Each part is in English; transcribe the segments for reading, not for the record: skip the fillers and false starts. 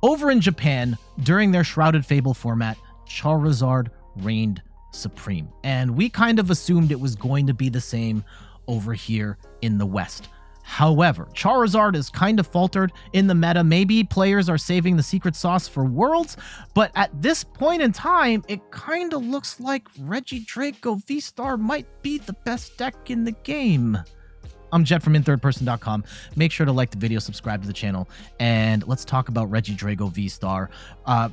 Over in Japan, during their Shrouded Fable format, Charizard reigned supreme. And we kind of assumed it was going to be the same over here in the West. However, Charizard is kind of faltered in the meta. Maybe players are saving the secret sauce for Worlds, but at this point in time, it kind of looks like Regidrago VSTAR might be the best deck in the game. I'm Jet from inthirdperson.com. Make sure to like the video, subscribe to the channel, and let's talk about Regidrago VSTAR.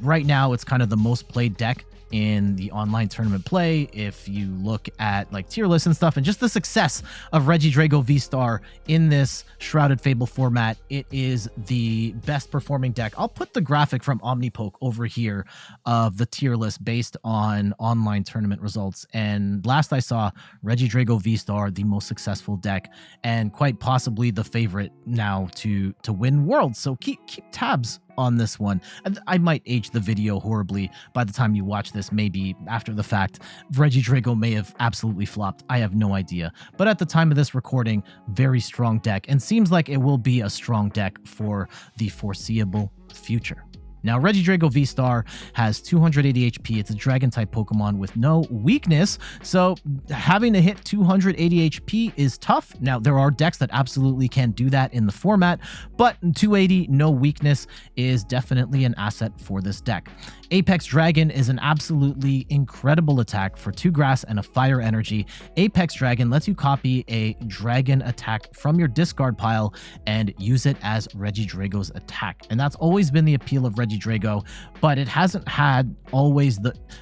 Right now, it's kind of the most played deck in the online tournament play. If you look at like tier lists and stuff, and just the success of Regidrago VSTAR in this Shrouded Fable format, it is the best performing deck. I'll put the graphic from OmniPoke over here of the tier list based on online tournament results. And last I saw, Regidrago VSTAR, the most successful deck and quite possibly the favorite now to win Worlds. So keep tabs on this one. I might age the video horribly by the time you watch this. Maybe after the fact, Regidrago may have absolutely flopped. I have no idea. But at the time of this recording, very strong deck, and seems like it will be a strong deck for the foreseeable future. Now, Regidrago VSTAR has 280 HP. It's a Dragon-type Pokemon with no weakness, so having to hit 280 HP is tough. Now, there are decks that absolutely can do that in the format, but 280, no weakness, is definitely an asset for this deck. Apex Dragon is an absolutely incredible attack for 2 grass and a fire energy. Apex Dragon lets you copy a dragon attack from your discard pile and use it as Regidrago's attack. And that's always been the appeal of Regidrago, but it hasn't had always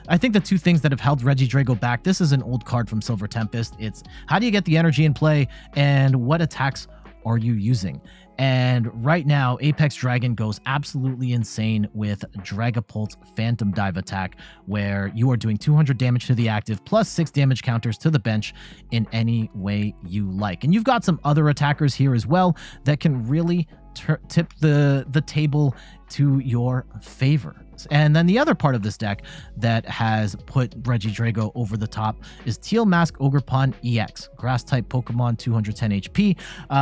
I think the two things that have held Regidrago back, this is an old card from Silver Tempest. It's how do you get the energy in play and what attacks are you using? And right now, Apex Dragon goes absolutely insane with Dragapult's Phantom Dive attack, where you are doing 200 damage to the active plus 6 damage counters to the bench in any way you like. And you've got some other attackers here as well that can really tip the table to your favor. And then the other part of this deck that has put Regidrago over the top is Teal Mask Ogerpon EX, Grass-type Pokemon, 210 HP.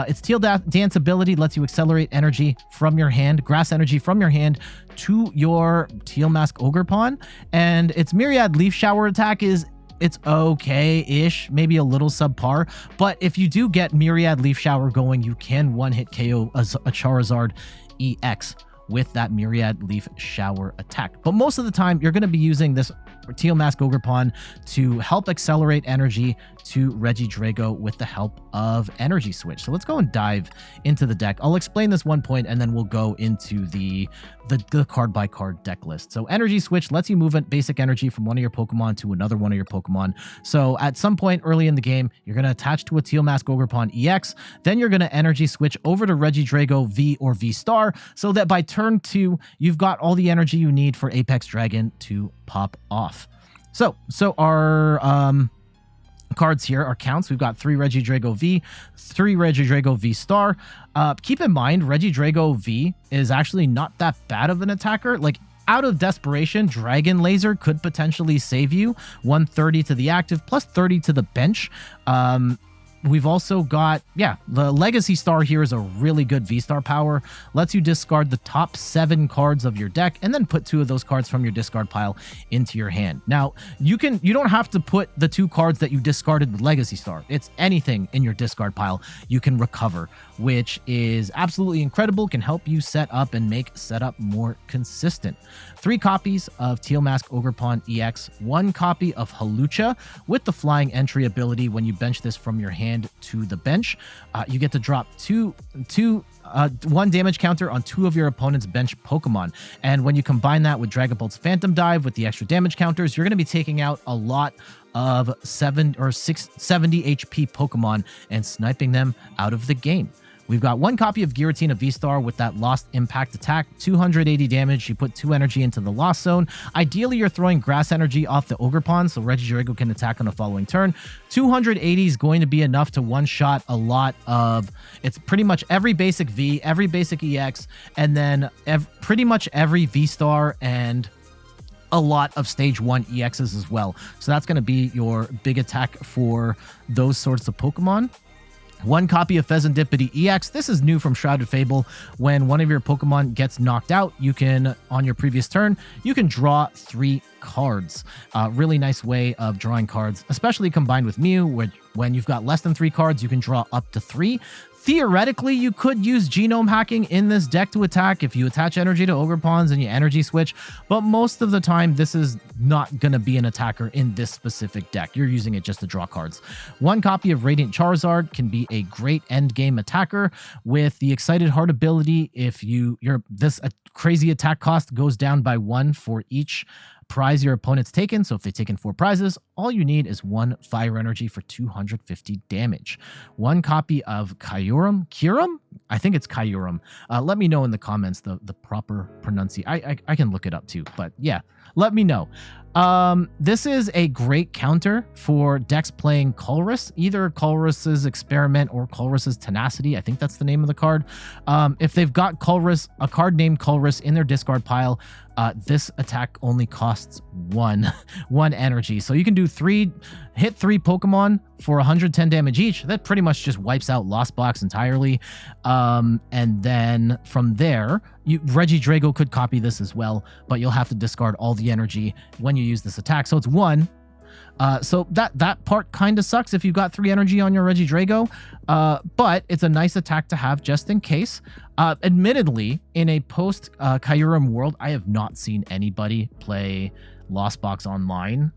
Its Teal Dance ability lets you accelerate energy from your hand, grass energy from your hand to your Teal Mask Ogerpon. And its Myriad Leaf Shower attack it's okay-ish, maybe a little subpar, but if you do get Myriad Leaf Shower going, you can one-hit KO a Charizard EX with that Myriad Leaf Shower attack. But most of the time, you're going to be using this Teal Mask Ogerpon to help accelerate energy to Regidrago with the help of Energy Switch. So let's go and dive into the deck. I'll explain this one point, and then we'll go into the card-by-card deck list. So Energy Switch lets you move basic energy from one of your Pokemon to another one of your Pokemon. So at some point early in the game, you're going to attach to a Teal Mask Ogerpon EX, then you're going to Energy Switch over to Regidrago V or VSTAR, so that by turn 2, you've got all the energy you need for Apex Dragon to pop off. So our cards here are counts. We've got 3 Regidrago V, 3 Regidrago VSTAR. Keep in mind, Regidrago V is actually not that bad of an attacker. Like, out of desperation, Dragon Laser could potentially save you. 130 to the active, plus 30 to the bench. We've also got, the Legacy Star here is a really good V-Star power. Lets you discard the top 7 cards of your deck and then put 2 of those cards from your discard pile into your hand. Now, you don't have to put the 2 cards that you discarded with Legacy Star. It's anything in your discard pile you can recover, which is absolutely incredible, can help you set up and make setup more consistent. 3 copies of Teal Mask Ogerpon EX, 1 copy of Hawlucha with the Flying Entry ability. When you bench this from your hand to the bench, you get to drop 1 damage counter on 2 of your opponent's bench Pokemon. And when you combine that with Dragapult's Phantom Dive with the extra damage counters, you're going to be taking out a lot of 70 HP Pokemon and sniping them out of the game. We've got 1 copy of Giratina VSTAR with that Lost Impact attack, 280 damage. You put 2 energy into the Lost Zone. Ideally, you're throwing grass energy off the Ogerpon, so Regidrago can attack on the following turn. 280 is going to be enough to one-shot a lot of, it's pretty much every basic V, every basic EX, and then pretty much every VSTAR and a lot of stage 1 EXs as well. So that's going to be your big attack for those sorts of Pokemon. 1 copy of Fezandipiti EX. This is new from Shrouded Fable. When one of your Pokemon gets knocked out, you can, on your previous turn, you can draw 3 cards. Really nice way of drawing cards, especially combined with Mew, which when you've got less than 3 cards, you can draw up to 3. Theoretically, you could use genome hacking in this deck to attack if you attach energy to Ogerpons and you energy switch, but most of the time, this is not going to be an attacker in this specific deck. You're using it just to draw cards. 1 copy of Radiant Charizard can be a great end game attacker with the Excited Heart ability. If this crazy attack cost goes down by 1 for each prize your opponent's taken. So if they've taken 4 prizes, all you need is 1 fire energy for 250 damage. 1 copy of Kyurem? I think it's Kyurem. Let me know in the comments the proper pronunciation. I can look it up too, but yeah, let me know. This is a great counter for decks playing Colress, either Colress's Experiment or Colress's Tenacity. I think that's the name of the card. If they've got Colress, a card named Colress in their discard pile, this attack only costs 1 energy. So you can do hit 3 Pokemon for 110 damage each. That pretty much just wipes out Lost Box entirely. And then from there, Regidrago could copy this as well, but you'll have to discard all the energy when you use this attack. So it's 1. So that part kind of sucks if you've got 3 energy on your Regidrago, but it's a nice attack to have just in case. Admittedly, in a post Kyurem world, I have not seen anybody play Lost Box online,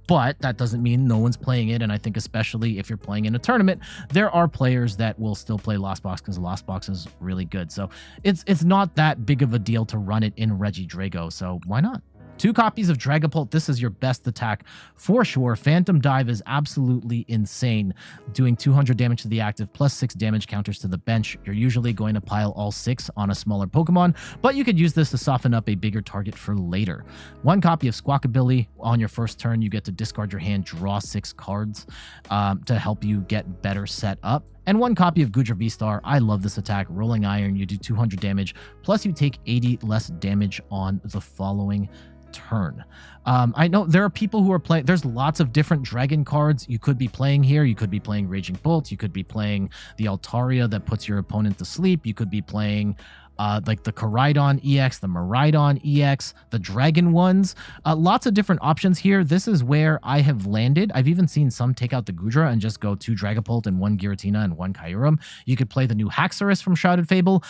but that doesn't mean no one's playing it. And I think especially if you're playing in a tournament, there are players that will still play Lost Box because Lost Box is really good. So it's not that big of a deal to run it in Regidrago. So why not? 2 copies of Dragapult. This is your best attack for sure. Phantom Dive is absolutely insane, doing 200 damage to the active plus 6 damage counters to the bench. You're usually going to pile all 6 on a smaller Pokemon, but you could use this to soften up a bigger target for later. 1 copy of Squawkabilly. On your first turn, you get to discard your hand, draw 6 cards to help you get better set up. And 1 copy of Goodra V-Star. I love this attack. Rolling Iron, you do 200 damage, plus you take 80 less damage on the following turn. I know there are people who are playing, there's lots of different dragon cards you could be playing here. You could be playing Raging Bolt, you could be playing the Altaria that puts your opponent to sleep, you could be playing like the Koraidon EX, the Miraidon EX, the Dragon ones. Lots of different options here. This is where I have landed. I've even seen some take out the Goodra and just go 2 Dragapult and 1 Giratina and 1 Kyurem. You could play the new Haxorus from Shrouded Fable.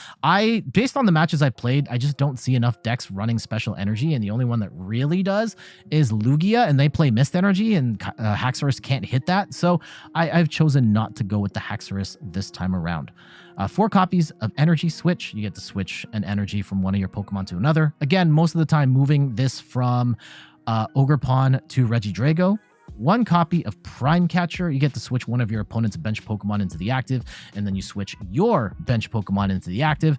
Based on the matches I played, I just don't see enough decks running Special Energy, and the only one that really does is Lugia, and they play Mist Energy, and Haxorus can't hit that. So I've chosen not to go with the Haxorus this time around. 4 copies of Energy Switch. You get to switch an energy from one of your Pokemon to another. Again, most of the time moving this from Ogerpon to Regidrago. 1 copy of Prime Catcher. You get to switch one of your opponent's bench Pokemon into the active, and then you switch your bench Pokemon into the active.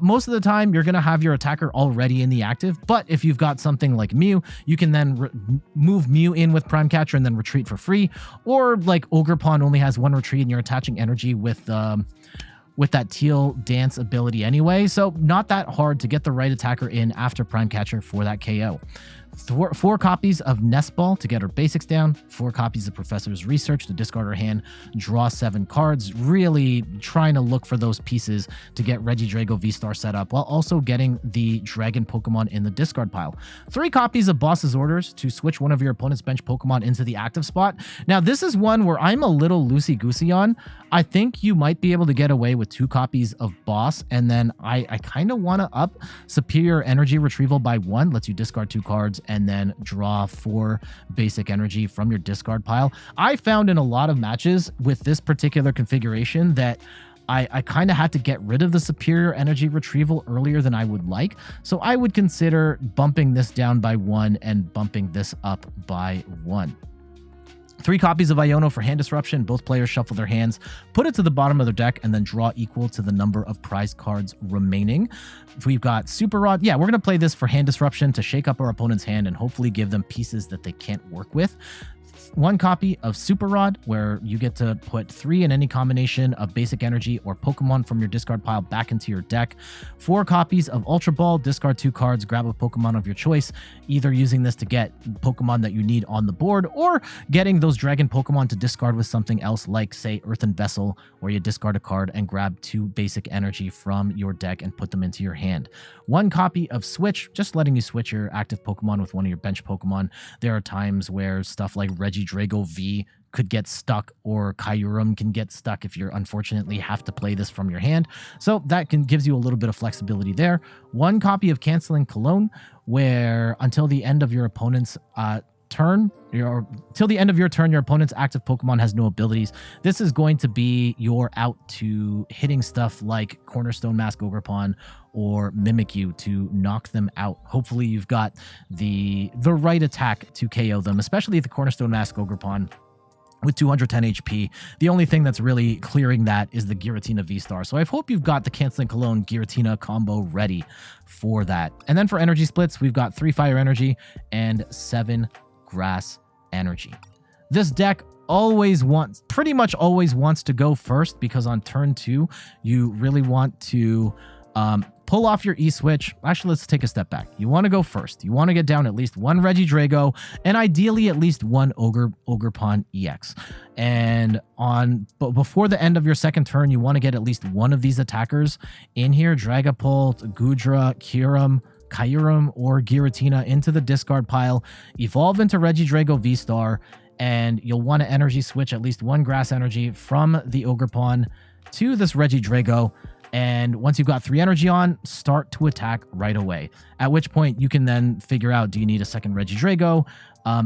Most of the time, you're going to have your attacker already in the active, but if you've got something like Mew, you can then move Mew in with Prime Catcher and then retreat for free. Or like Ogerpon only has 1 retreat, and you're attaching energy with that Teal dance ability anyway. So not that hard to get the right attacker in after Prime Catcher for that KO. 4 copies of Nest Ball to get her basics down. 4 copies of Professor's Research to discard her hand, draw 7 cards. Really trying to look for those pieces to get Regidrago V-Star set up while also getting the Dragon Pokemon in the discard pile. 3 copies of Boss's Orders to switch one of your opponent's bench Pokemon into the active spot. Now, this is one where I'm a little loosey-goosey on. I think you might be able to get away with 2 copies of Boss, and then I kind of want to up Superior Energy Retrieval by 1. Lets you discard 2 cards and then draw 4 basic energy from your discard pile. I found in a lot of matches with this particular configuration that I kind of had to get rid of the Superior Energy Retrieval earlier than I would like. So I would consider bumping this down by 1 and bumping this up by 1. 3 copies of Iono for hand disruption. Both players shuffle their hands, put it to the bottom of their deck, and then draw equal to the number of prize cards remaining. We've got Super Rod. Yeah, we're going to play this for hand disruption to shake up our opponent's hand and hopefully give them pieces that they can't work with. 1 copy of Super Rod, where you get to put 3 in any combination of basic energy or Pokemon from your discard pile back into your deck. 4 copies of Ultra Ball, discard 2 cards, grab a Pokemon of your choice, either using this to get Pokemon that you need on the board or getting those Dragon Pokemon to discard with something else like, say, Earthen Vessel, where you discard a card and grab 2 basic energy from your deck and put them into your hand. 1 copy of Switch, just letting you switch your active Pokemon with one of your bench Pokemon. There are times where stuff like Regidrago V could get stuck, or Kyurem can get stuck if you unfortunately have to play this from your hand. So that gives you a little bit of flexibility there. 1 copy of Canceling Cologne, where until the end of your opponent's turn, till the end of your turn, your opponent's active Pokemon has no abilities. This is going to be your out to hitting stuff like Cornerstone Mask Ogerpon or Mimikyu to knock them out. Hopefully you've got the right attack to KO them, especially the Cornerstone Mask Ogerpon with 210 HP. The only thing that's really clearing that is the Giratina VSTAR. So I hope you've got the Canceling Cologne Giratina combo ready for that. And then for energy splits, we've got 3 Fire Energy and 7 Grass Energy. This deck pretty much always wants to go first, because on turn 2, you really want to pull off your E-Switch. Actually, let's take a step back. You want to go first. You want to get down at least 1 Regidrago and ideally at least 1 Ogerpon EX. And before the end of your second turn, you want to get at least 1 of these attackers in here. Dragapult, Goodra, Kyurem, or Giratina into the discard pile. Evolve into Regidrago VSTAR, and you'll want to energy switch at least 1 grass energy from the Ogerpon to this Regidrago. And once you've got 3 energy on, start to attack right away. At which point you can then figure out, do you need a second Regidrago?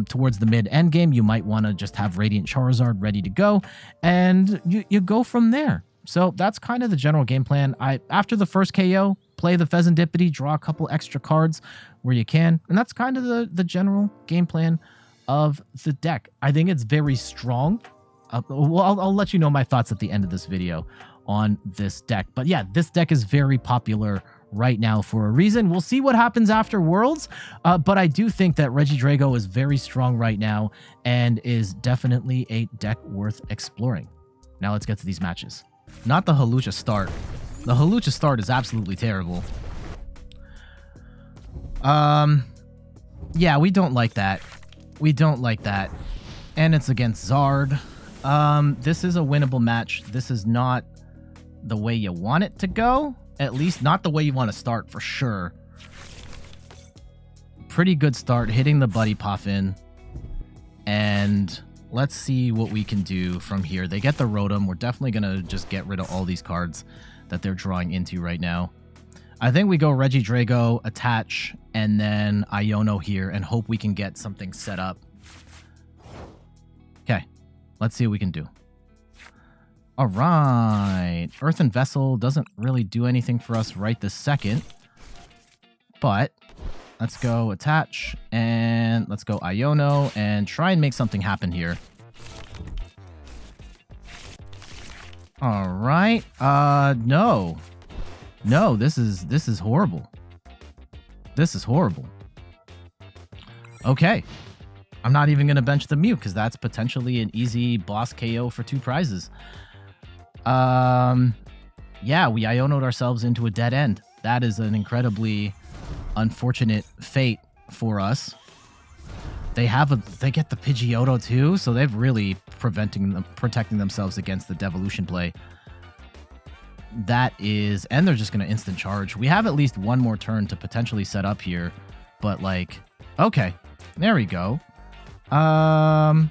Towards the mid-end game, you might want to just have Radiant Charizard ready to go, and you go from there. So that's kind of the general game plan. After the first KO, play the Fezandipiti, draw a couple extra cards where you can, and that's kind of the general game plan of the deck. I think it's very strong. I'll let you know my thoughts at the end of this video on this deck. But yeah, this deck is very popular right now for a reason. We'll see what happens after Worlds, but I do think that Regidrago is very strong right now and is definitely a deck worth exploring. Now let's get to these matches. Not the Hawlucha start. The Hawlucha start is absolutely terrible. Yeah, we don't like that. We don't like that. And it's against Zard. This is a winnable match. This is not the way you want it to go. At least not the way you want to start, for sure. Pretty good start, hitting the Buddy Puffin. And let's see what we can do from here. They get the Rotom. We're definitely going to just get rid of all these cards that they're drawing into right now. I think we go Regidrago, attach, and then Iono here, and hope we can get something set up. Okay, let's see what we can do. All right. Earthen Vessel doesn't really do anything for us right this second. But let's go attach, and let's go Iono and try and make something happen here. All right. No. No, this is horrible. This is horrible. Okay. I'm not even going to bench the Mew because that's potentially an easy boss KO for 2 prizes. Yeah, we Iono'd ourselves into a dead end. That is an incredibly unfortunate fate for us. They get the Pidgeotto too, so they've really protecting themselves against the Devolution play. That is, and they're just going to instant charge. We have at least 1 more turn to potentially set up here, but like, okay, there we go. How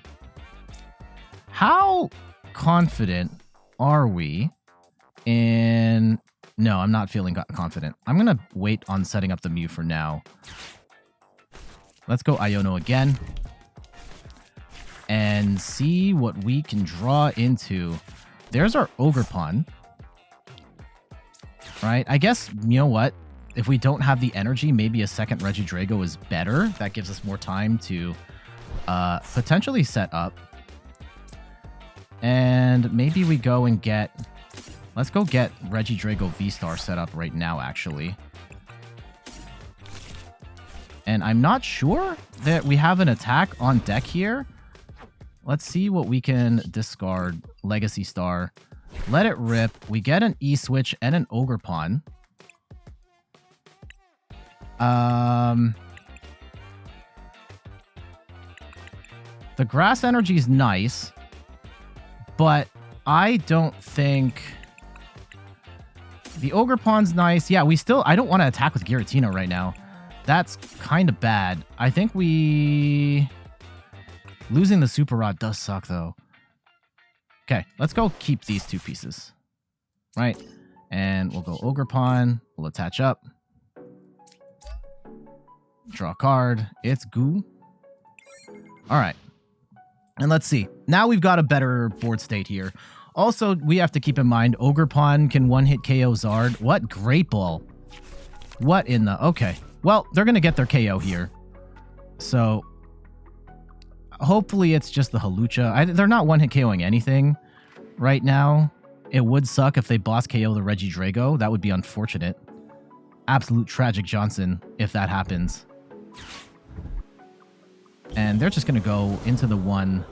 confident are we in... No, I'm not feeling confident. I'm going to wait on setting up the Mew for now. Let's go Iono again and see what we can draw into. There's our Ogerpon. Right? I guess, you know what? If we don't have the energy, maybe a second Regidrago is better. That gives us more time to potentially set up. And maybe we go and get... Let's go get Regidrago VSTAR set up right now, actually. And I'm not sure that we have an attack on deck here. Let's see what we can discard. Legacy Star. Let it rip. We get an E-Switch and an Ogerpon. The Grass Energy is nice, but I don't think... The Ogerpon's nice. Yeah, I don't want to attack with Giratina right now. That's kind of bad. I think we... Losing the Super Rod does suck, though. Okay, let's go keep these two pieces. Right? And we'll go Ogerpon. We'll attach up. Draw a card. It's Goo. Alright. And let's see. Now we've got a better board state here. Also, we have to keep in mind, Ogerpon can one-hit KO Zard. What? Great Ball. What in the... Okay. Well, they're going to get their KO here. So, hopefully it's just the Hawlucha. They're not one-hit KOing anything right now. It would suck if they boss KO the Regidrago. That would be unfortunate. Absolute tragic Johnson if that happens. And they're just going to go into the one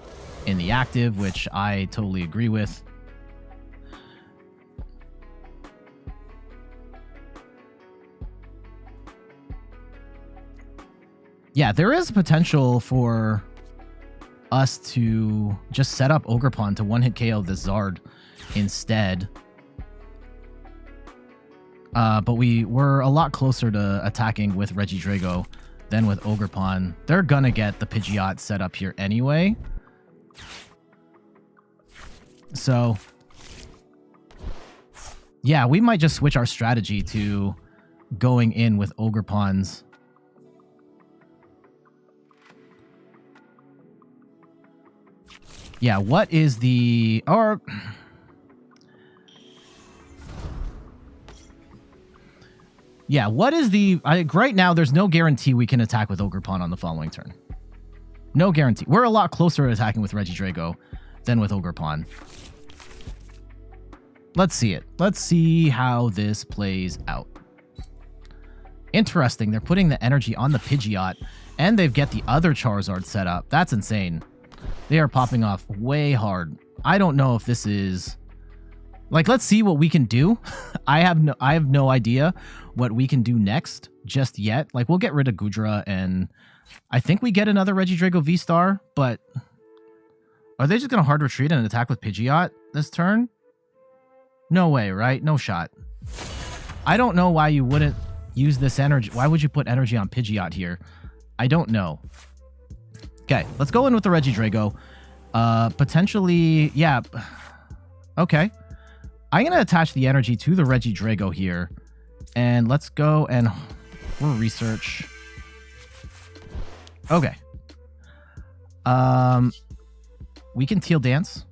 in the active, which I totally agree with. Yeah, there is potential for us to just set up Ogerpon to one-hit KO the Zard instead. But we were a lot closer to attacking with Regidrago than with Ogerpon. They're gonna get the Pidgeot set up here anyway. So, yeah, we might just switch our strategy to going in with Ogerpons. Yeah, what is the... Or... Yeah, what is the... right now, there's no guarantee we can attack with Ogerpon on the following turn. No guarantee. We're a lot closer to attacking with Regidrago than with Ogerpon. Let's see it. Let's see how this plays out. Interesting. They're putting the energy on the Pidgeot, and they've got the other Charizard set up. That's insane. They are popping off way hard. I don't know if this is... Like, let's see what we can do. I have no idea what we can do next just yet. Like, we'll get rid of Goodra, and I think we get another Regidrago V-Star, but are they just going to hard retreat and attack with Pidgeot this turn? No way, right? No shot. I don't know why you wouldn't use this energy. Why would you put energy on Pidgeot here? I don't know. Okay, let's go in with the Regidrago. Potentially, yeah. Okay. I'm going to attach the energy to the Regidrago here. And let's go and we'll research. Okay. We can Teal Dance.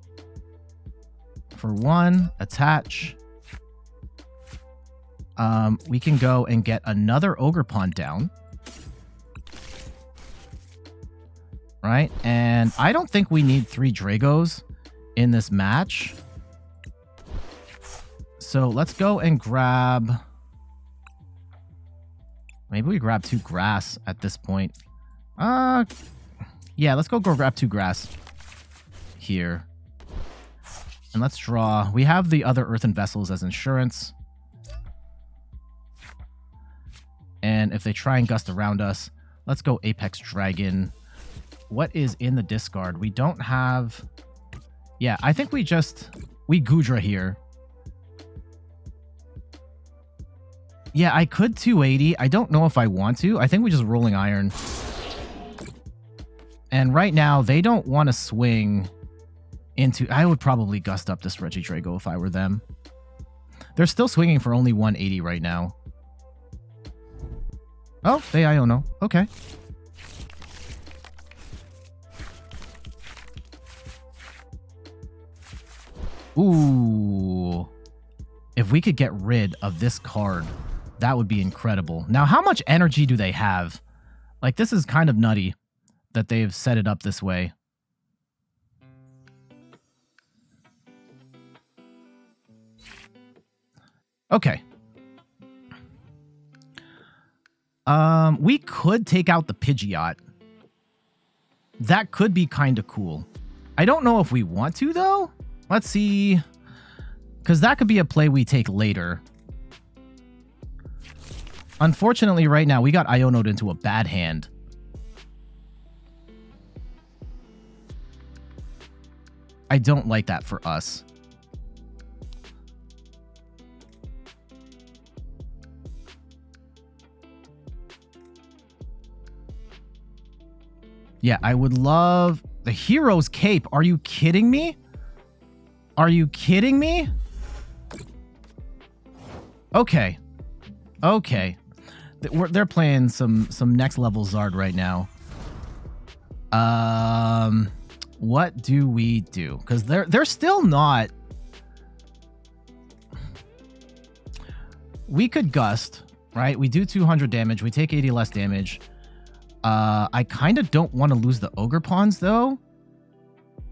For one, attach. We can go and get another Ogerpon down. Right? And I don't think we need 3 Dragos in this match. So let's go and grab... Maybe we grab 2 grass at this point. Yeah, let's go grab 2 grass here. And let's draw. We have the other Earthen Vessels as insurance. And if they try and gust around us, let's go Apex Dragon. What is in the discard? We don't have... Yeah, I think we Goodra here. Yeah, I could 280. I don't know if I want to. I think we just Rolling Iron. And right now, they don't want to swing into... I would probably gust up this Regidrago if I were them. They're still swinging for only 180 right now. Oh, they Iono. Okay. Ooh. If we could get rid of this card, that would be incredible. Now, how much energy do they have? Like, this is kind of nutty that they've set it up this way. Okay. We could take out the Pidgeot. That could be kind of cool. I don't know if we want to, though. Let's see. Because that could be a play we take later. Unfortunately, right now, we got Iono'd into a bad hand. I don't like that for us. Yeah, I would love the Hero's Cape. Are you kidding me? Are you kidding me? Okay. Okay. They're playing some next level Zard right now. What do we do? Because they're still not. We could Gust, right? We do 200 damage. We take 80 less damage. I kind of don't want to lose the Ogerpons, though.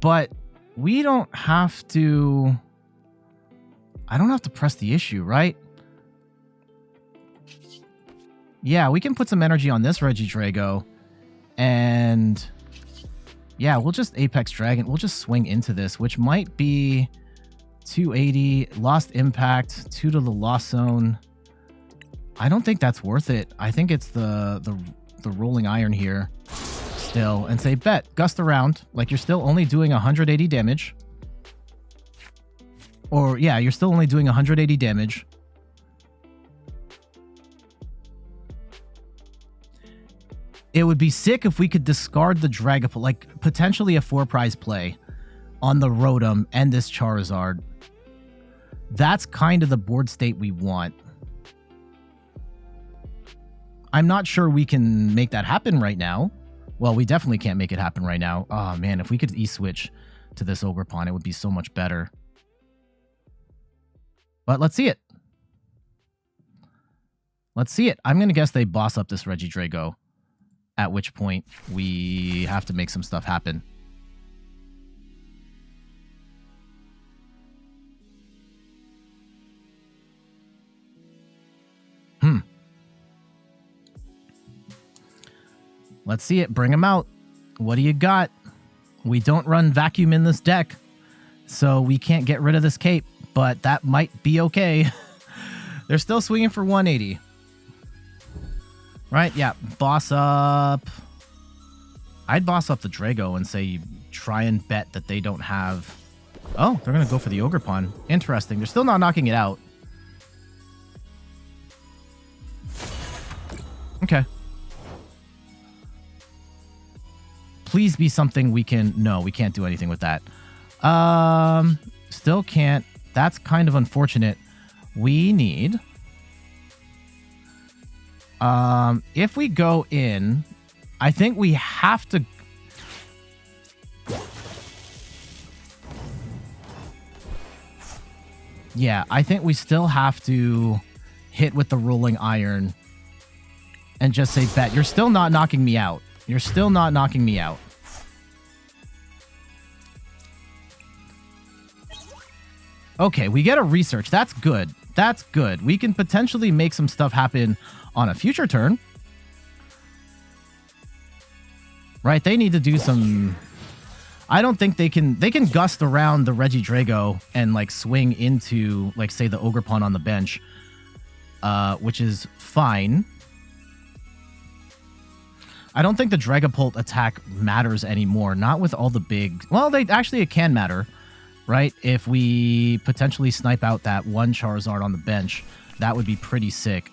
But we don't have to... I don't have to press the issue, right? Yeah, we can put some energy on this Regidrago. And... yeah, we'll just Apex Dragon. We'll just swing into this, which might be 280. Lost Impact, 2 to the Lost Zone. I don't think that's worth it. I think it's the Rolling Iron here still. And say, bet, Gust around. Like, you're still only doing 180 damage. Or, yeah, you're still only doing 180 damage. It would be sick if we could discard the Dragapult, like potentially a 4-prize play on the Rotom and this Charizard. That's kind of the board state we want. I'm not sure we can make that happen right now. Well, we definitely can't make it happen right now. Oh, man, if we could E-switch to this Ogerpon, it would be so much better. But let's see it. Let's see it. I'm going to guess they boss up this Regidrago. At which point, we have to make some stuff happen. Let's see it. Bring them out. What do you got? We don't run Vacuum in this deck, so we can't get rid of this cape, but that might be okay. They're still swinging for 180. Right, yeah, boss up. I'd boss up the Drago and say try and bet that they don't have... oh, they're going to go for the Ogerpon. Interesting. They're still not knocking it out. Okay. Please be something we can... no, we can't do anything with that. Still can't. That's kind of unfortunate. We need... if we go in, I think we have to... yeah, I think we still have to hit with the Rolling Iron and just say, bet, you're still not knocking me out. You're still not knocking me out. Okay, we get a research. That's good. That's good. We can potentially make some stuff happen on a future turn. Right, they need to do some... I don't think they can gust around the Regidrago and like swing into, like, say, the Ogerpon on the bench, which is fine. I don't think the Dragapult attack matters anymore. Not with all the big... well, it can matter, right? If we potentially snipe out that one Charizard on the bench, that would be pretty sick.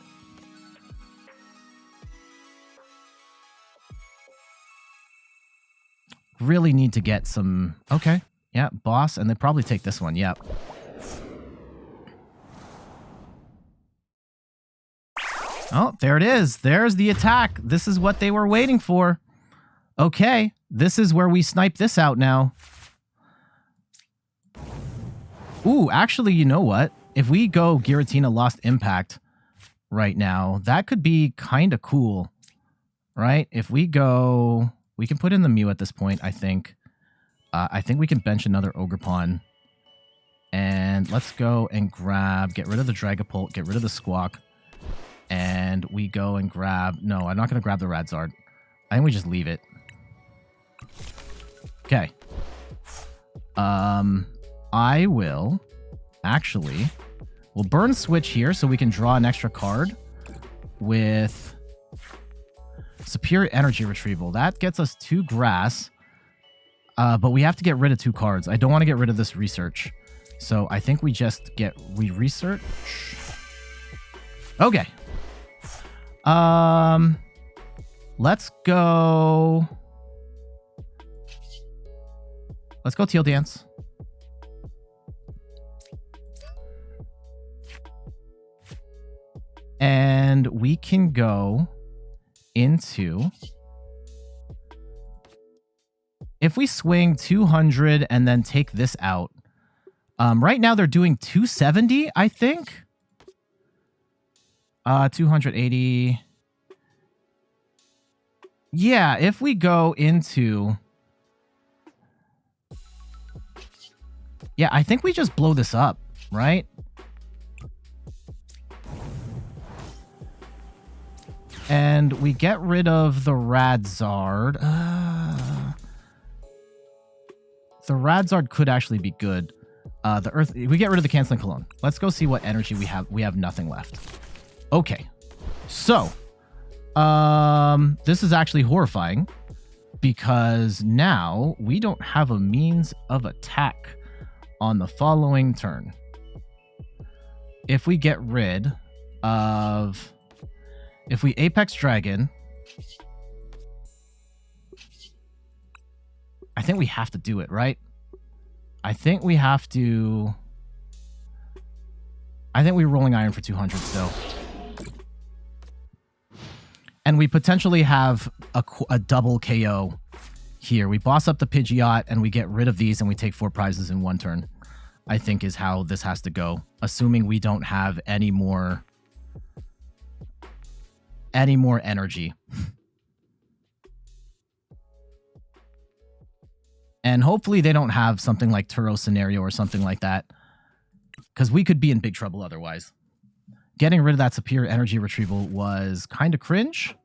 Really need to get some... okay. Yeah, boss. And they probably take this one. Yep. Oh, there it is. There's the attack. This is what they were waiting for. Okay. This is where we snipe this out now. Ooh, actually, you know what? If we go Giratina Lost Impact right now, that could be kind of cool. Right? If we go... we can put in the Mew at this point, I think. I think we can bench another Ogerpon. And let's go and grab... get rid of the Dragapult, get rid of the Squawk. And we go and grab... no, I'm not going to grab the Radzard. I think we just leave it. Okay. I will actually, we'll burn switch here so we can draw an extra card with Superior Energy Retrieval. That gets us 2 grass, but we have to get rid of 2 cards. I don't want to get rid of this research. So I think we just we research. Okay. Let's go. Let's go Teal Dance. And we can go into, if we swing 200 and then take this out, right now they're doing 270, I think. 280. Yeah, if we go into, yeah, I think we just blow this up, right? And we get rid of the Radzard. The Radzard could actually be good. The Earth, we get rid of the Canceling Cologne. Let's go see what energy we have. We have nothing left. Okay. So, this is actually horrifying because now we don't have a means of attack on the following turn. If we get rid of, if we Apex Dragon, I think we have to do it, right? I think we have to, I think we're rolling iron for 200 still. And we potentially have a double KO here. We boss up the Pidgeot and we get rid of these and we take 4 prizes in 1 turn. I think is how this has to go. Assuming we don't have any more energy. And hopefully they don't have something like Turo Scenario or something like that. Because we could be in big trouble otherwise. Getting rid of that Superior Energy Retrieval was kind of cringe.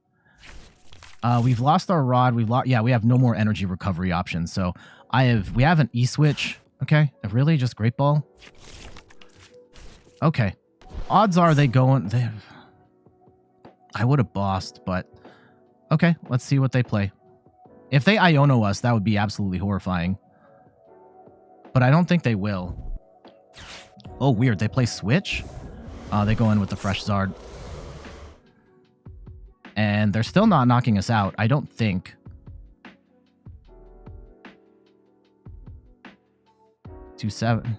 We've lost our Rod. Yeah, we have no more energy recovery options. So we have an E-Switch. Okay, really? Just Great Ball? Okay. Odds are they going... I would have bossed, but... Okay, let's see what they play. If they Iono us, that would be absolutely horrifying. But I don't think they will. Oh, weird. They play Switch? They go in with the Fresh Zard. And they're still not knocking us out, I don't think. 2-7.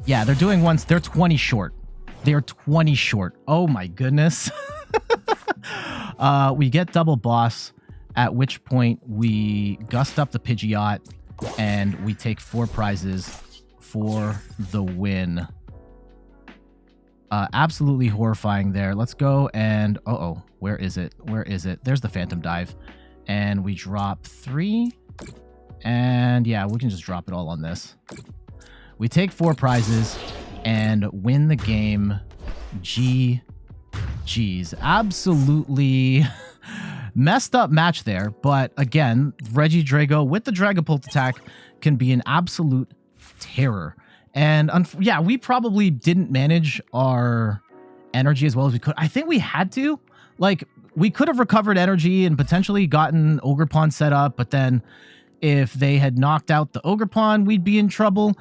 Yeah, they're doing ones. They're 20 short. They are 20 short. Oh my goodness. We get double boss, at which point we gust up the Pidgeot and we take 4 prizes for the win. Absolutely horrifying there. Let's go and... Uh-oh. Where is it? Where is it? There's the Phantom Dive. And we drop 3. And yeah, we can just drop it all on this. We take 4 prizes and win the game. GG's. Absolutely messed up match there. But again, Regidrago with the Dragapult attack can be an absolute terror. And yeah, we probably didn't manage our energy as well as we could. I think we had to. Like, we could have recovered energy and potentially gotten Ogerpon set up, but then if they had knocked out the Ogerpon, we'd be in trouble.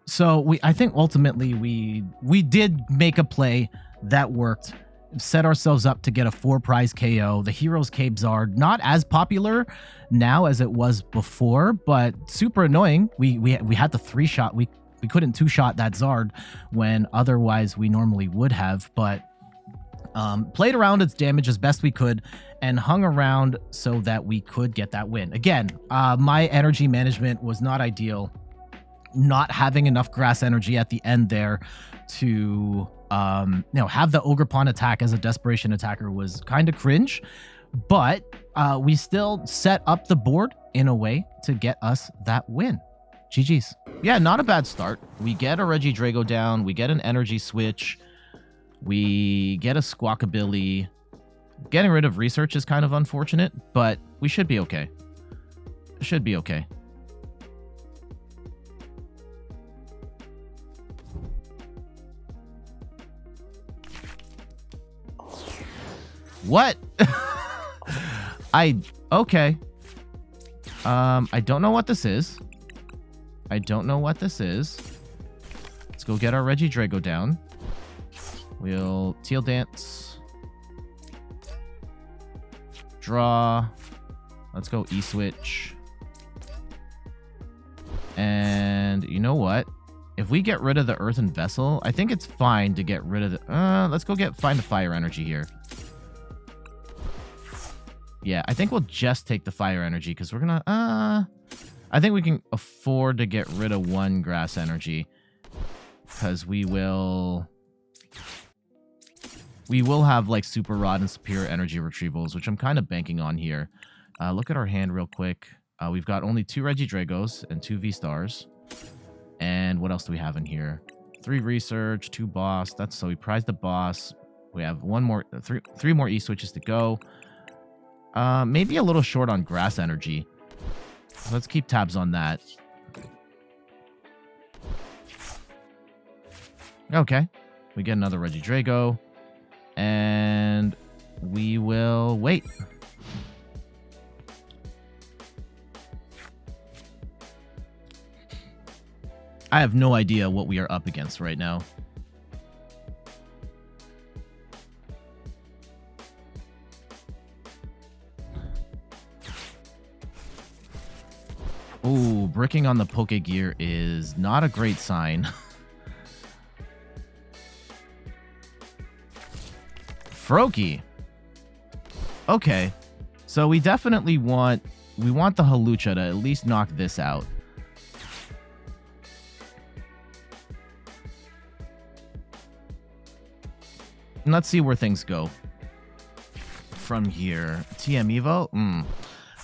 So I think ultimately we did make a play that worked. Set ourselves up to get a 4 prize KO. The Heroes Cape Zard, not as popular now as it was before, but super annoying. We had the 3-shot. We couldn't 2-shot that Zard when otherwise we normally would have, but played around its damage as best we could and hung around so that we could get that win. Again, my energy management was not ideal. Not having enough grass energy at the end there to have the Ogerpon attack as a desperation attacker was kind of cringe, but we still set up the board in a way to get us that win. GG's. Yeah, not a bad start. We get a Regidrago down, we get an Energy Switch, we get a Squawkabilly. Getting rid of research is kind of unfortunate, but we should be okay. Should be okay. What? Okay. I don't know what this is. I don't know what this is. Let's go get our Regidrago down. We'll Teal Dance. Draw. Let's go E-Switch. And you know what? If we get rid of the Earthen Vessel, I think it's fine to get rid of the... let's go find the Fire Energy here. Yeah, I think we'll just take the Fire Energy because we're gonna... I think we can afford to get rid of one Grass Energy. Because we will have like Super Rod and Superior Energy Retrievals, which I'm kind of banking on here. Look at our hand real quick. We've got only 2 Regidragos and 2 V-Stars. And what else do we have in here? 3 Research, 2 Boss. So we prized the Boss. We have 3 more E-Switches to go. Maybe a little short on Grass Energy. Let's keep tabs on that. Okay. We get another Regidrago. And we will wait. I have no idea what we are up against right now. Ooh, bricking on the Pokegear is not a great sign. Froakie. Okay. So we definitely want the Hawlucha to at least knock this out. And let's see where things go from here. TM Evo?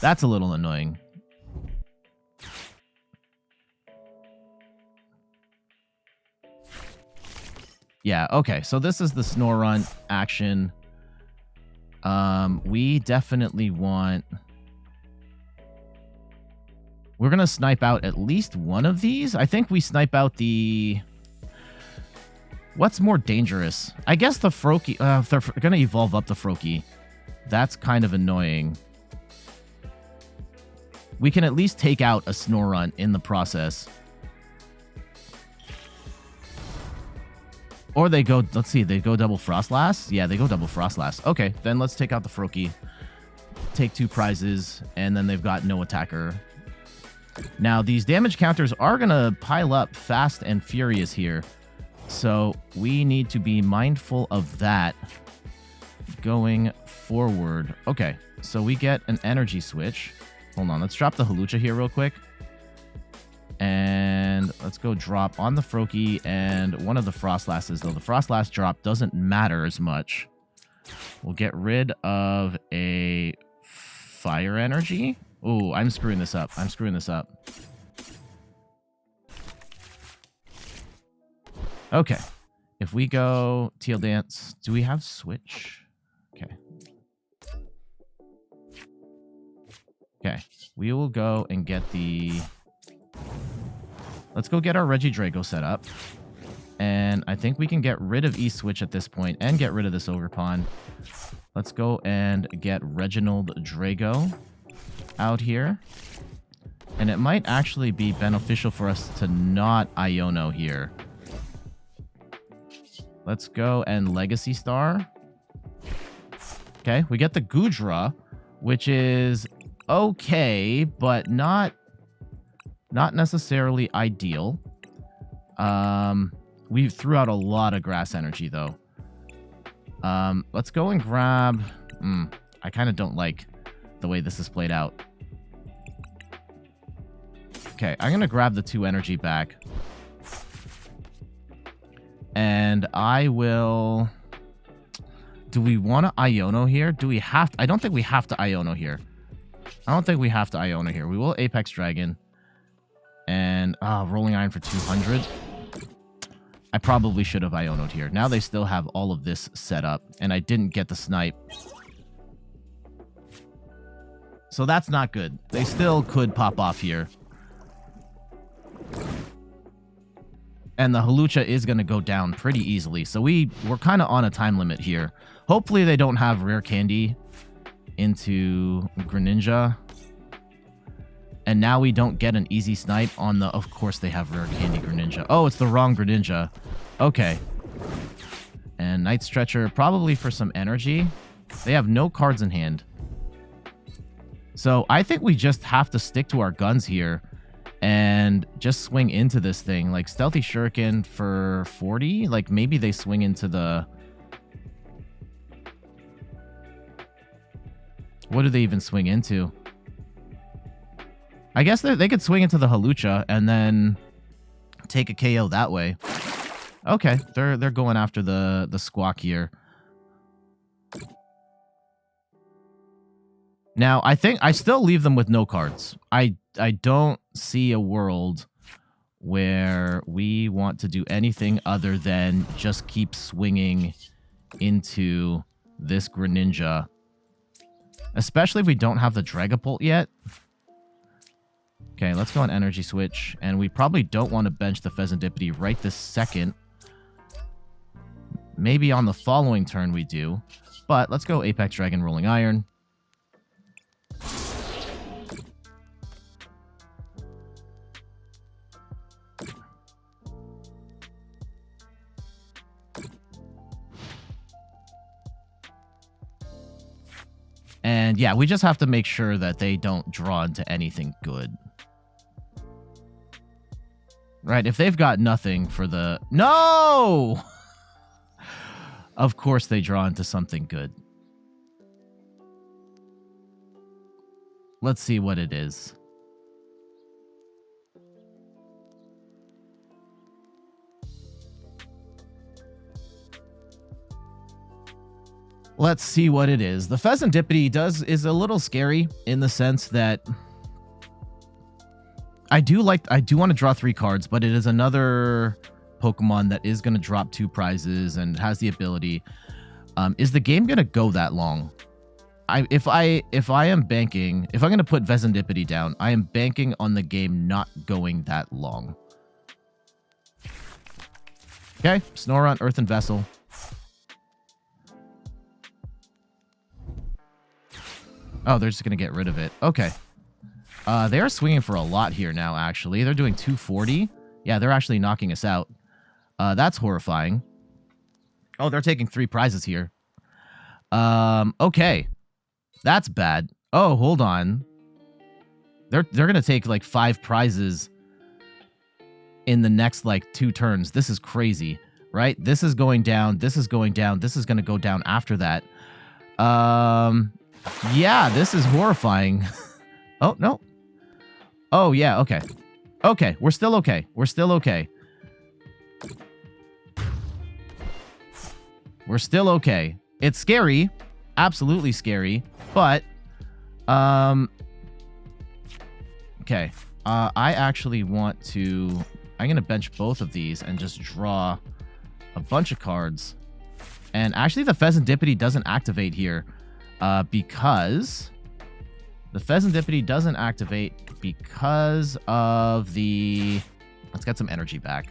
That's a little annoying. Yeah, okay. So this is the Snorunt action. We definitely want... We're going to snipe out at least one of these. I think we snipe out the... What's more dangerous? I guess the Froakie... they're going to evolve up the Froakie. That's kind of annoying. We can at least take out a Snorunt in the process. Or they go, let's see, they go double Frostlass? Yeah, they go double Frostlass. Okay, then let's take out the Froakie. Take 2 prizes, and then they've got no attacker. Now, these damage counters are going to pile up fast and furious here. So, we need to be mindful of that going forward. Okay, so we get an Energy Switch. Hold on, let's drop the Hawlucha here real quick. And let's go drop on the Froakie and one of the Frostlasses, though the Frostlass drop doesn't matter as much. We'll get rid of a Fire Energy. Oh, I'm screwing this up. I'm screwing this up. Okay. If we go Teal Dance, do we have Switch? Okay. Okay. We will go and get the... Let's go get our Regidrago set up. And I think we can get rid of E-Switch at this point and get rid of this Ogerpon. Let's go and get Reginald Drago out here. And it might actually be beneficial for us to not Iono here. Let's go and Legacy Star. Okay, we get the Goodra, which is okay, but not necessarily ideal. We threw out a lot of Grass Energy, though. Let's go and grab... I kind of don't like the way this is played out. Okay, I'm going to grab the 2 energy back. And I will... Do we want to Iono here? Do we have to? I don't think we have to Iono here. I don't think we have to Iono here. We will Apex Dragon. And Rolling Iron for 200. I probably should have Iono'd here. Now they still have all of this set up. And I didn't get the snipe. So that's not good. They still could pop off here. And the Hawlucha is going to go down pretty easily. So we're kind of on a time limit here. Hopefully they don't have rare candy into Greninja. And now we don't get an easy snipe on the... Of course they have rare candy Greninja. Oh, it's the wrong Greninja. Okay. And Night Stretcher, probably for some energy. They have no cards in hand. So I think we just have to stick to our guns here and just swing into this thing. Like Stealthy Shuriken for 40. Like maybe they swing into the... What do they even swing into? I guess they could swing into the Hawlucha and then take a KO that way. Okay, they're going after the Squawk here. Now, I think I still leave them with no cards. I don't see a world where we want to do anything other than just keep swinging into this Greninja. Especially if we don't have the Dragapult yet. Okay, let's go on Energy Switch. And we probably don't want to bench the Fezandipiti right this second. Maybe on the following turn we do. But let's go Apex Dragon Rolling Iron. And yeah, we just have to make sure that they don't draw into anything good. Right, if they've got nothing for the... No! Of course they draw into something good. Let's see what it is. Let's see what it is. The Fezandipiti is a little scary in the sense that I do want to draw 3 cards, but it is another Pokemon that is going to drop 2 prizes and has the ability. Is the game going to go that long? If I'm going to put Fezandipiti down, I am banking on the game not going that long. Okay, Snorunt, Earthen Vessel. Oh, they're just going to get rid of it. Okay. They are swinging for a lot here now, actually. They're doing 240. Yeah, they're actually knocking us out. That's horrifying. Oh, they're taking 3 prizes here. Okay. That's bad. Oh, hold on. They're going to take like 5 prizes in the next like 2 turns. This is crazy, right? This is going down. This is going down. This is going to go down after that. Yeah, this is horrifying. Oh, no. Oh, yeah, okay. Okay, we're still okay. We're still okay. We're still okay. It's scary. Absolutely scary. But, okay. I actually want to... I'm going to bench both of these and just draw a bunch of cards. And actually, the Fezandipiti doesn't activate here. Because the Fezandipiti doesn't activate because of the... Let's get some energy back.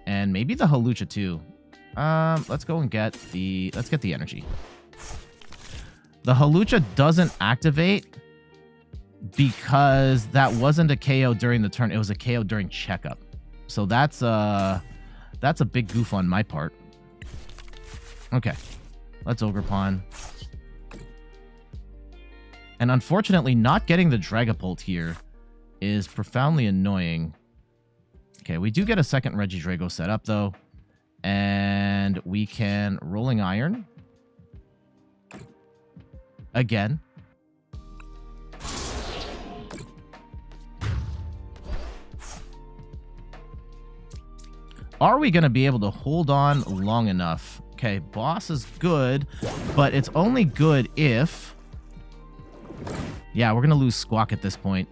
And maybe the Hawlucha too. Let's go and get the... Let's get the energy. The Hawlucha doesn't activate because that wasn't a KO during the turn. It was a KO during checkup. So that's a big goof on my part. Okay. Let's Ogerpon. And unfortunately, not getting the Dragapult here is profoundly annoying. Okay, we do get a second Regidrago set up, though. And we can Rolling Iron. Again. Are we going to be able to hold on long enough? Okay, boss is good, but it's only good if... Yeah, we're going to lose Squawk at this point.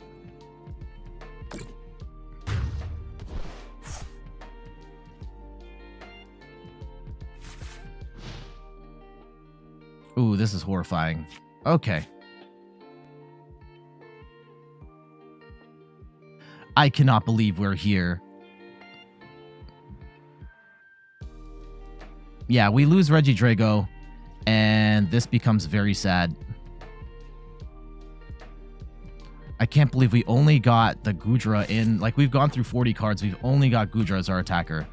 Ooh, this is horrifying. Okay. I cannot believe we're here. Yeah, we lose Regidrago, and this becomes very sad. I can't believe we only got the Goodra in. Like, we've gone through 40 cards. We've only got Goodra as our attacker.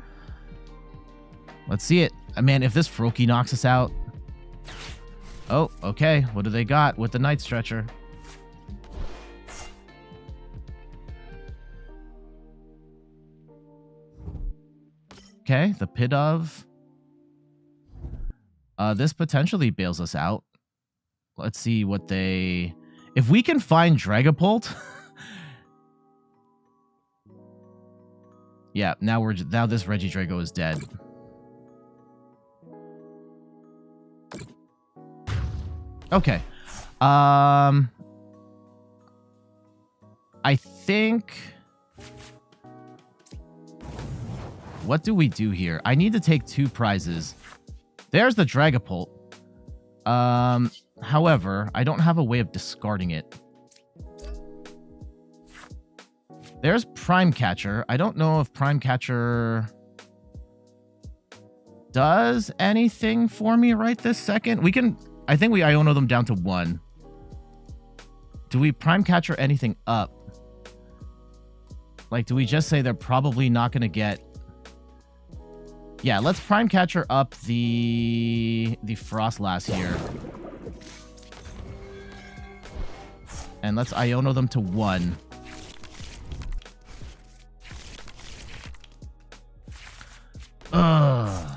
Let's see it. Man, if this Froakie knocks us out. Oh, okay. What do they got with the Night Stretcher? Okay, the Pidove. This potentially bails us out. Let's see what they... If we can find Dragapult... yeah, now this Regidrago is dead. Okay. I think... What do we do here? I need to take 2 prizes. There's the Dragapult. However, I don't have a way of discarding it. There's Prime Catcher. I don't know if Prime Catcher does anything for me right this second. We can... I think we Iono them down to 1. Do we Prime Catcher anything up? Like, do we just say they're probably not going to get... Yeah, let's Prime Catcher up the Frostlass here. And let's Iono them to 1. Ugh.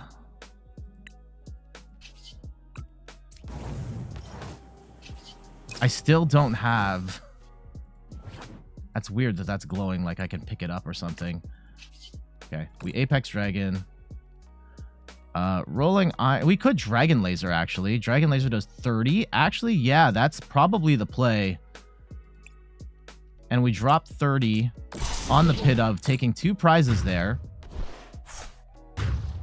I still don't have... That's weird that that's glowing, like I can pick it up or something. Okay, we Apex Dragon. Rolling Eye. We could Dragon Laser, actually. Dragon Laser does 30. Actually, yeah, that's probably the play. And we drop 30 on the Pidove, taking 2 prizes there.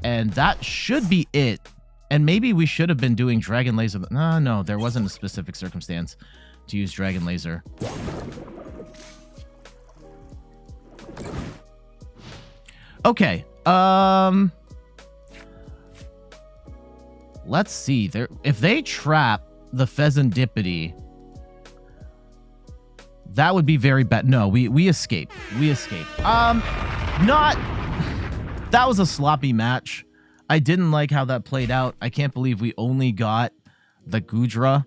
And that should be it. And maybe we should have been doing Dragon Laser. But no, there wasn't a specific circumstance to use Dragon Laser. Okay. Let's see. If they trap the Fezandipiti, that would be very bad. No, we escape. We escape. Not... That was a sloppy match. I didn't like how that played out. I can't believe we only got the Goodra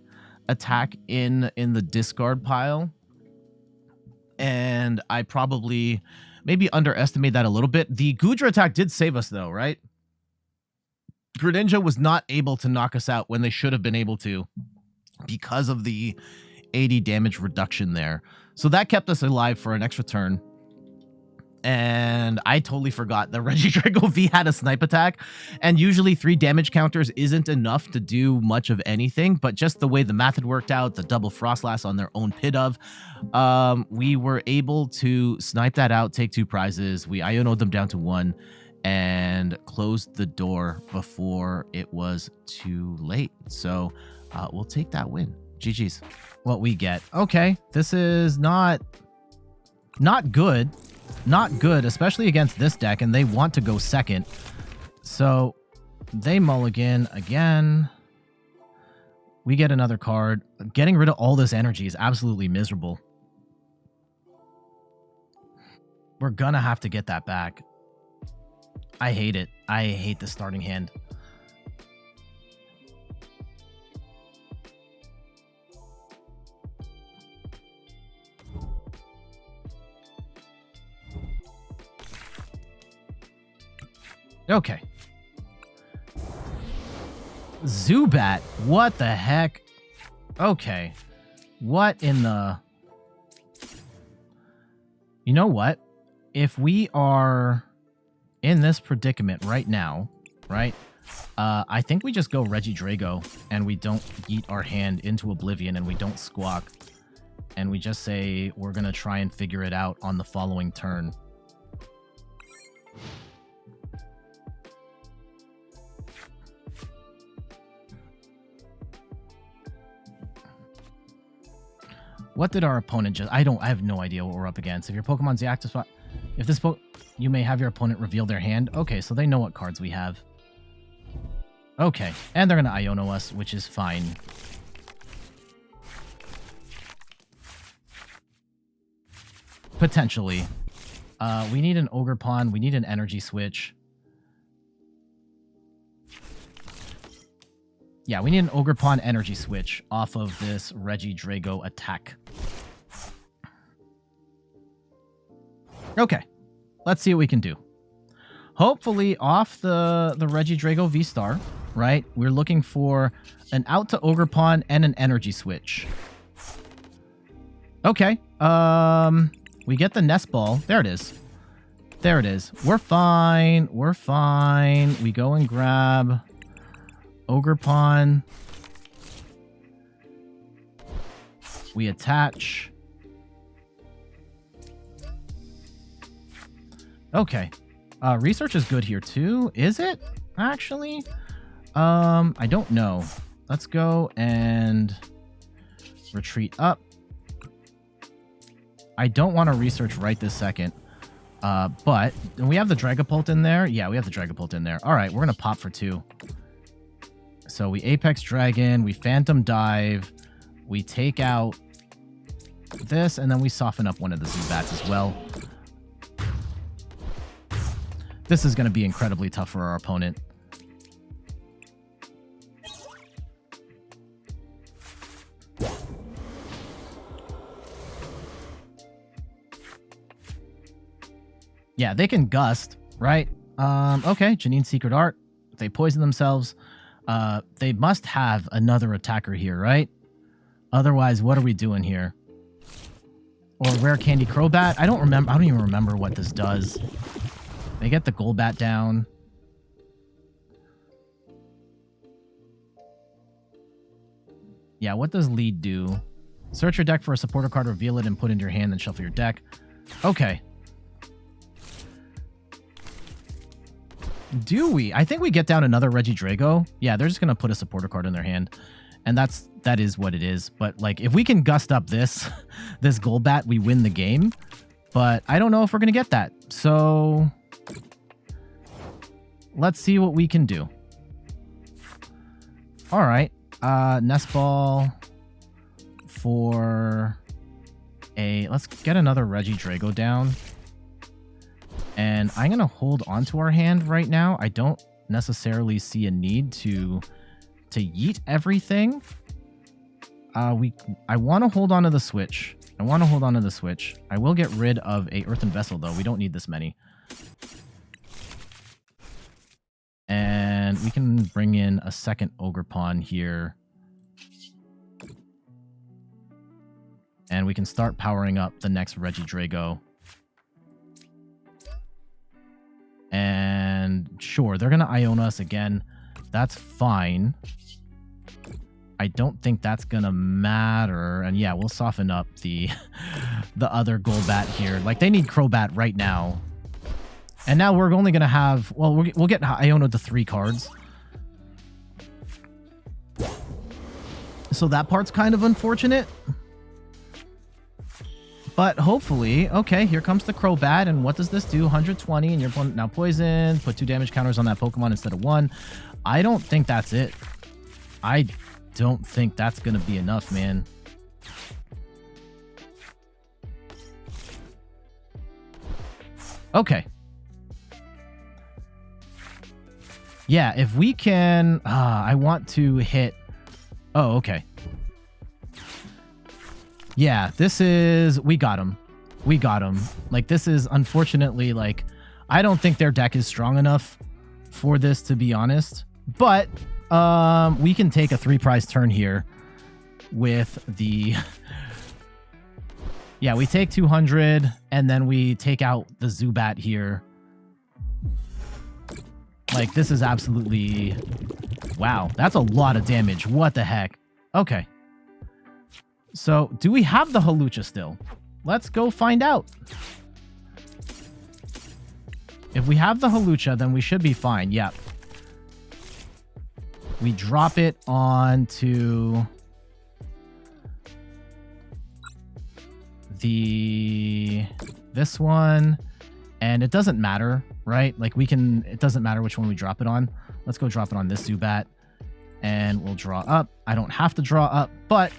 attack in the discard pile. And I probably maybe underestimated that a little bit. The Goodra attack did save us, though, right? Greninja was not able to knock us out when they should have been able to because of the 80 damage reduction there. So that kept us alive for an extra turn. And I totally forgot that Regidrago V had a snipe attack. And usually 3 damage counters isn't enough to do much of anything. But just the way the math had worked out, the double Frostlass on their own Pidove, we were able to snipe that out, take 2 prizes. We Iono'd them down to 1 and closed the door before it was too late. So we'll take that win. GG's. What we get. Okay, this is not good. Not good, especially against this deck, and they want to go second. So they mulligan again. We get another card. Getting rid of all this energy is absolutely miserable. We're gonna have to get that back. I hate it. I hate the starting hand. Okay. Zubat. What the heck? Okay. What in the... You know what? If we are in this predicament right now, right? I think we just go Regidrago and we don't yeet our hand into oblivion and we don't squawk. And we just say we're going to try and figure it out on the following turn. What did our opponent just... I have no idea what we're up against. If your Pokemon's the active spot... If this you may have your opponent reveal their hand. Okay, so they know what cards we have. Okay, and they're going to Iono us, which is fine. Potentially. We need an Ogerpon. We need an Energy Switch. Yeah, we need an Ogerpon Energy Switch off of this Regidrago attack. Okay, let's see what we can do. Hopefully off the Regidrago V-Star, right? We're looking for an out to Ogerpon and an Energy Switch. Okay, we get the Nest Ball. There it is. There it is. We're fine. We're fine. We go and grab Ogerpon. We attach. Okay. Research is good here too. Is it? Actually? I don't know. Let's go and retreat up. I don't want to research right this second. But we have the Dragapult in there. Yeah, we have the Dragapult in there. All right, we're going to pop for 2. So we Apex Dragon, we Phantom Dive, we take out this, and then we soften up one of the Zubats as well. This is going to be incredibly tough for our opponent. Yeah, they can Gust, right? Okay, Janine's Secret Art. They poison themselves. They must have another attacker here, right? Otherwise, what are we doing here? Or Rare Candy Crobat? I don't remember. I don't even remember what this does. They get the Golbat down. Yeah, what does Lead do? Search your deck for a supporter card, reveal it, and put it in your hand, then shuffle your deck. Okay. Do we? I think we get down another Regidrago. Yeah, they're just going to put a supporter card in their hand. And that is what it is. But, like, if we can gust up this Golbat, we win the game. But I don't know if we're going to get that. So let's see what we can do. All right. Nest Ball for a... Let's get another Regidrago down. And I'm going to hold onto our hand right now. I don't necessarily see a need to yeet everything. I want to hold on to the Switch. I will get rid of a Earthen Vessel, though. We don't need this many. And we can bring in a second Ogerpon here. And we can start powering up the next Regidrago. And sure, they're going to Iono us again. That's fine. I don't think that's going to matter. And yeah, we'll soften up the other Golbat here. Like, they need Crobat right now. And now we're only going to have... Well, we'll get Iono to 3 cards. So that part's kind of unfortunate. But hopefully... Okay, here comes the Crobat. And what does this do? 120. And you're now poisoned. Put 2 damage counters on that Pokemon instead of 1. I don't think that's it. I don't think that's going to be enough, man. Okay. Yeah, if we can... I want to hit... Oh, okay. Yeah, this is... We got him. We got him. Like, this is unfortunately, like... I don't think their deck is strong enough for this, to be honest. But we can take a 3-prize turn here with the... Yeah, we take 200, and then we take out the Zubat here. Like, this is absolutely... Wow, that's a lot of damage. What the heck? Okay. So, do we have the Hawlucha still? Let's go find out. If we have the Hawlucha, then we should be fine. Yep. We drop it onto... this one, and it doesn't matter, right? Like it doesn't matter which one we drop it on. Let's go drop it on this Zubat, and we'll draw up. I don't have to draw up, but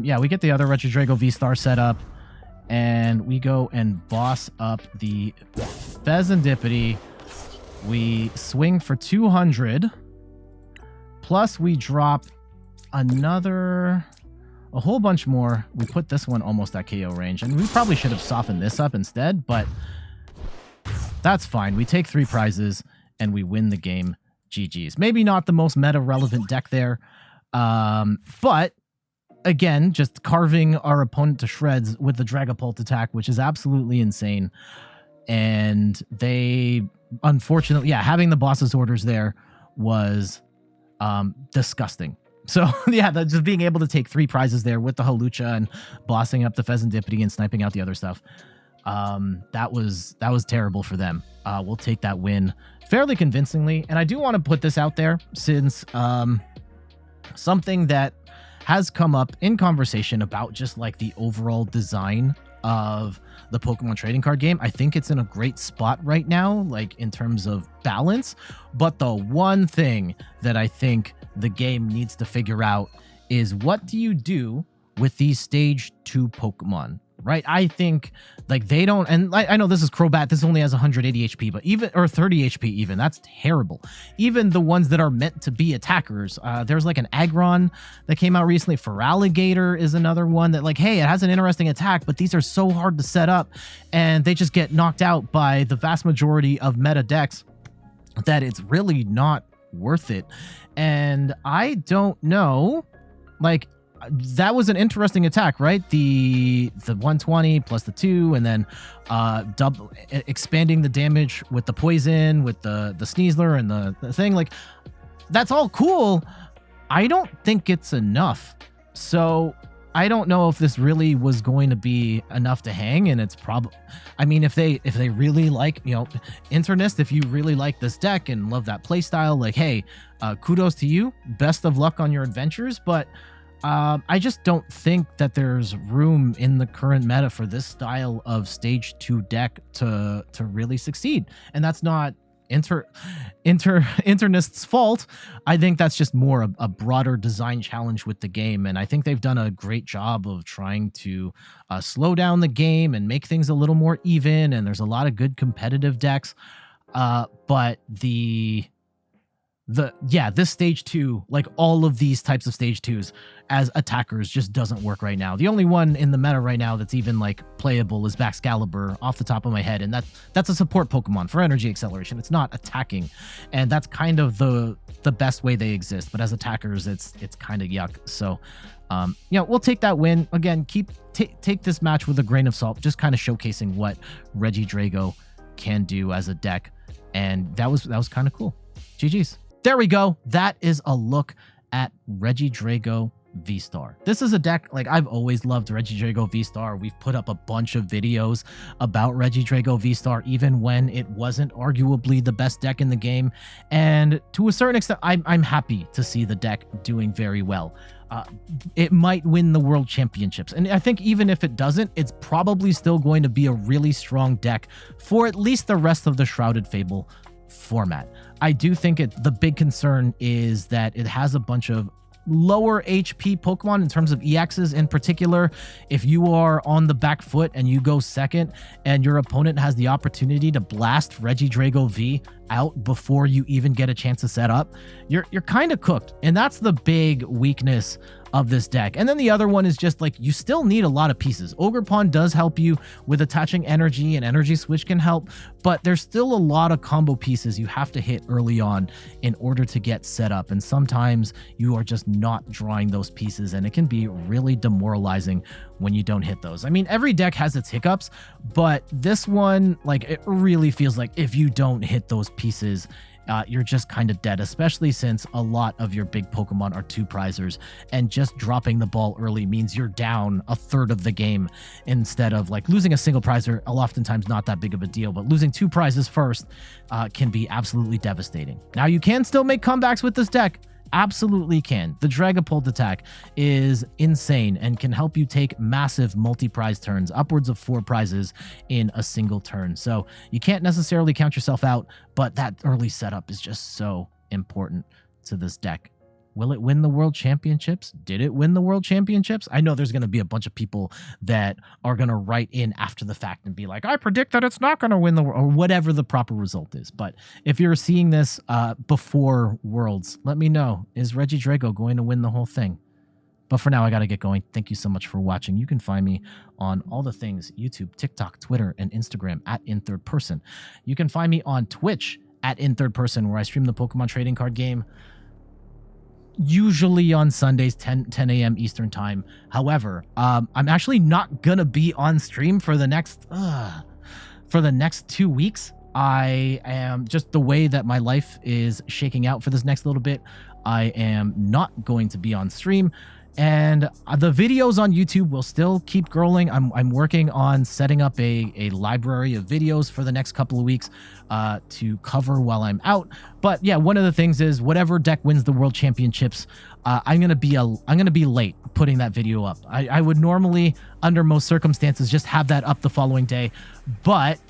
yeah, we get the other Regidrago V-STAR set up, and we go and boss up the Fezandipiti. We swing for 200, plus we drop a whole bunch more. We put this one almost at KO range, and we probably should have softened this up instead, but that's fine. We take 3 prizes, and we win the game. GG's. Maybe not the most meta-relevant deck there, but again, just carving our opponent to shreds with the Dragapult attack, which is absolutely insane. And they, unfortunately, yeah, having the boss's orders there was disgusting. So yeah, just being able to take 3 prizes there with the Hawlucha and bossing up the Fezandipiti and sniping out the other stuff, that was terrible for them. We'll take that win fairly convincingly. And I do want to put this out there, since something that has come up in conversation about just like the overall design of the Pokemon trading card game. I think it's in a great spot right now, like in terms of balance. But the one thing that I think the game needs to figure out is, what do you do with these stage 2 Pokemon? Right? I think like they don't, and I know this is Crobat, this only has 180 HP, but even, or 30 HP even, that's terrible. Even the ones that are meant to be attackers, there's like an Aggron that came out recently. Feraligatr is another one that, like, hey, it has an interesting attack, but these are so hard to set up, and they just get knocked out by the vast majority of meta decks that it's really not worth it. And I don't know, like, that was an interesting attack, right? The 120 plus the 2, and then expanding the damage with the poison, with the Sneasler and the thing. Like, that's all cool. I don't think it's enough. So I don't know if this really was going to be enough to hang, and it's probably, I mean, if they really like, you know, Internist, if you really like this deck and love that play style, like, hey, kudos to you. Best of luck on your adventures, but I just don't think that there's room in the current meta for this style of stage 2 deck to really succeed. And that's not Internist's fault. I think that's just more a broader design challenge with the game. And I think they've done a great job of trying to slow down the game and make things a little more even. And there's a lot of good competitive decks. But this stage 2, like all of these types of stage 2s as attackers, just doesn't work right now. The only one in the meta right now that's even like playable is Baxcalibur, off the top of my head, and that's a support Pokemon for energy acceleration. It's not attacking, and that's kind of the best way they exist. But as attackers, it's kind of yuck. So we'll take that win. Again, take this match with a grain of salt, just kind of showcasing what Regidrago can do as a deck, and that was kind of cool. GG's. There we go. That is a look at Regidrago V-STAR. This is a deck, like, I've always loved Regidrago V-STAR. We've put up a bunch of videos about Regidrago V-STAR, even when it wasn't arguably the best deck in the game. And to a certain extent, I'm happy to see the deck doing very well. It might win the World Championships. And I think even if it doesn't, it's probably still going to be a really strong deck for at least the rest of the Shrouded Fable format. I do think the big concern is that it has a bunch of lower HP Pokemon in terms of EXs in particular. If you are on the back foot and you go second and your opponent has the opportunity to blast Regidrago V out before you even get a chance to set up, you're kind of cooked. And that's the big weakness of this deck. And then the other one is just like, you still need a lot of pieces. Ogerpon does help you with attaching energy, and Energy Switch can help, but there's still a lot of combo pieces you have to hit early on in order to get set up. And sometimes you are just not drawing those pieces, and it can be really demoralizing when you don't hit those. I mean, every deck has its hiccups, but this one, like, it really feels like if you don't hit those pieces, you're just kind of dead, especially since a lot of your big Pokemon are 2-prizers, and just dropping the ball early means you're down a third of the game, instead of like losing a single prizer, oftentimes not that big of a deal, but losing 2 prizes first can be absolutely devastating. Now, you can still make comebacks with this deck. absolutely can. The Dragapult attack is insane and can help you take massive multi-prize turns, upwards of 4 prizes in a single turn. So you can't necessarily count yourself out, but that early setup is just so important to this deck. Will it win the World Championships? Did it win the World Championships? I know there's going to be a bunch of people that are going to write in after the fact and be like, I predict that it's not going to win the World, or whatever the proper result is. But if you're seeing this before Worlds, let me know. Is Regidrago going to win the whole thing? But for now, I got to get going. Thank you so much for watching. You can find me on all the things, YouTube, TikTok, Twitter, and Instagram at @InThirdPerson. You can find me on Twitch at @InThirdPerson, where I stream the Pokemon trading card game, usually on Sundays, 10 a.m. Eastern time. However, I'm actually not gonna be on stream for the next 2 weeks. I am, just the way that my life is shaking out for this next little bit, I am not going to be on stream. And the videos on YouTube will still keep growing. I'm working on setting up a library of videos for the next couple of weeks to cover while I'm out. But yeah, one of the things is whatever deck wins the World Championships, I'm gonna be late putting that video up. I would normally, under most circumstances, just have that up the following day. But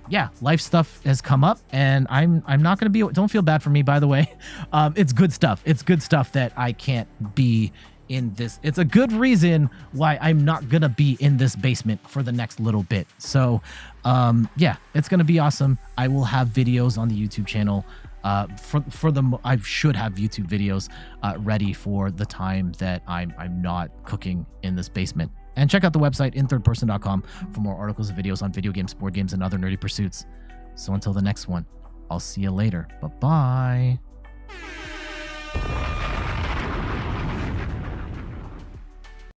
yeah, life stuff has come up, and I'm not gonna be. Don't feel bad for me, by the way. It's good stuff. It's good stuff that I can't be in this. It's a good reason why I'm not gonna be in this basement for the next little bit. So yeah, it's gonna be awesome. I will have videos on the YouTube channel. I should have YouTube videos ready for the time that I'm not cooking in this basement. And check out the website inthirdperson.com for more articles and videos on video games, board games, and other nerdy pursuits. So until the next one, I'll see you later. Bye-bye.